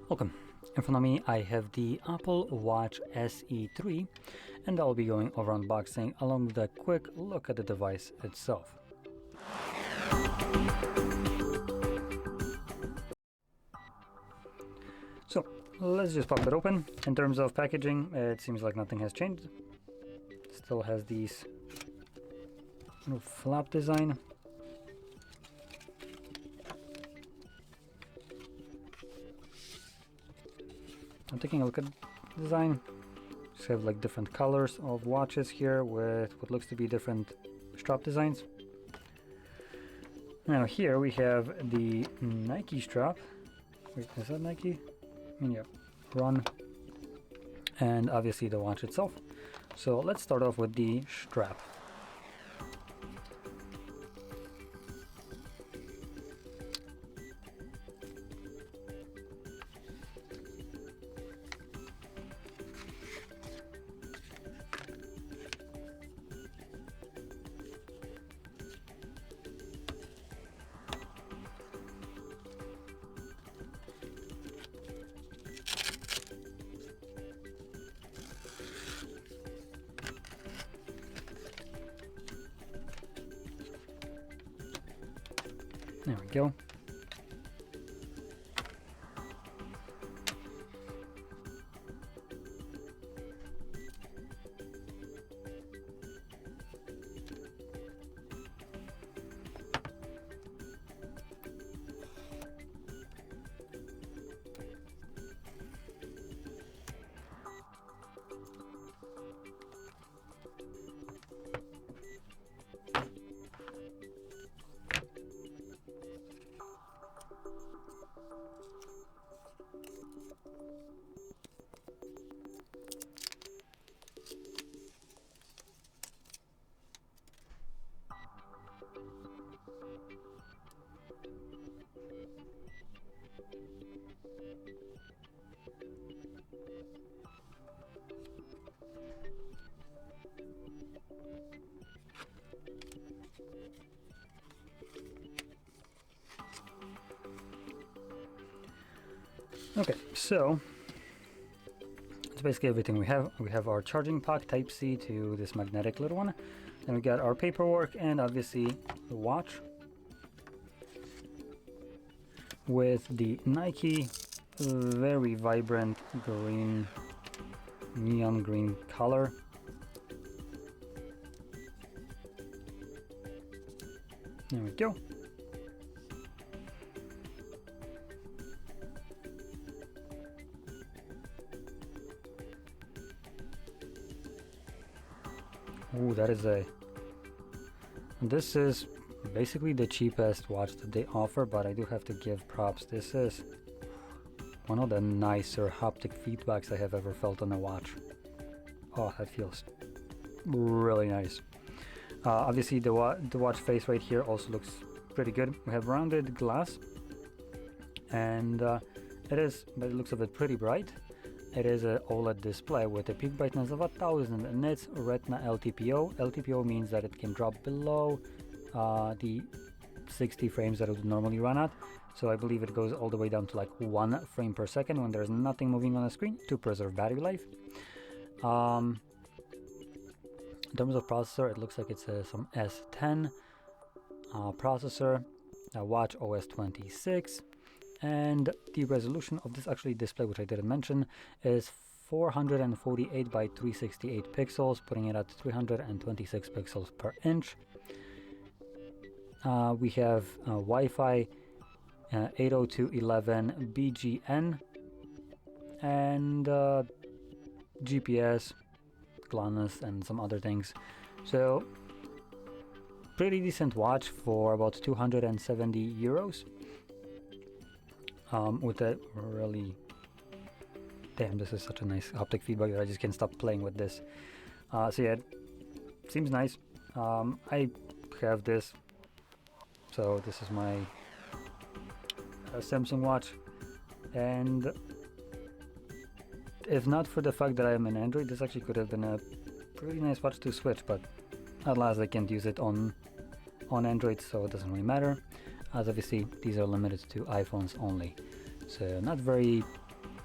Welcome. In front of me I have the Apple Watch SE3 and I'll be going over unboxing along with a quick look at the device itself. So let's just pop it open. In terms of packaging, it seems like nothing has changed. Still has these little flap design. I'm taking a look at the design. Just have like different colors of watches here with what looks to be different strap designs. Now here we have the Nike strap. Wait, is that Nike? I mean, yeah, Run. And obviously the watch itself. So let's start off with the strap. There we go. Okay, so it's basically everything we have. We have our charging pack Type-C to this magnetic little one. Then we got our paperwork and obviously the watch with the Nike very vibrant green, neon green color. There we go. Ooh, this is basically the cheapest watch that they offer, but I do have to give props. This is one of the nicer haptic feedbacks I have ever felt on a watch. Oh, that feels really nice. Obviously the watch face right here also looks pretty good. We have rounded glass and it looks a bit pretty bright. It is an OLED display with a peak brightness of 1000 nits, Retina LTPO. LTPO means that it can drop below the 60 frames that it would normally run at. So I believe it goes all the way down to like 1 frame per second when there's nothing moving on the screen to preserve battery life. In terms of processor, it looks like it's some S10 processor, watch OS 26. And the resolution of this display, which I didn't mention, is 448 by 368 pixels, putting it at 326 pixels per inch. We have Wi-Fi 802.11 BGN and GPS, GLONASS, and some other things. So pretty decent watch for about 270 euros. With a really, damn, this is such a nice haptic feedback that I just can't stop playing with this. So yeah, it seems nice. I have this, so this is my Samsung watch, and if not for the fact that I am an Android, this actually could have been a pretty nice watch to switch, but at last I can't use it on Android, so it doesn't really matter, as obviously these are limited to iPhones only. So not very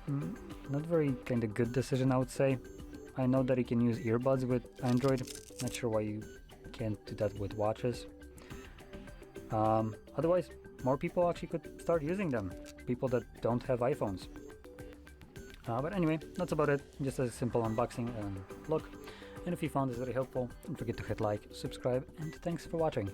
Not very kind of good decision, I would say. I know that you can use earbuds with Android. Not sure why you can't do that with watches. Otherwise, more people actually could start using them. People that don't have iPhones. But anyway, that's about it. Just a simple unboxing and look. And if you found this very helpful, don't forget to hit like, subscribe, and thanks for watching.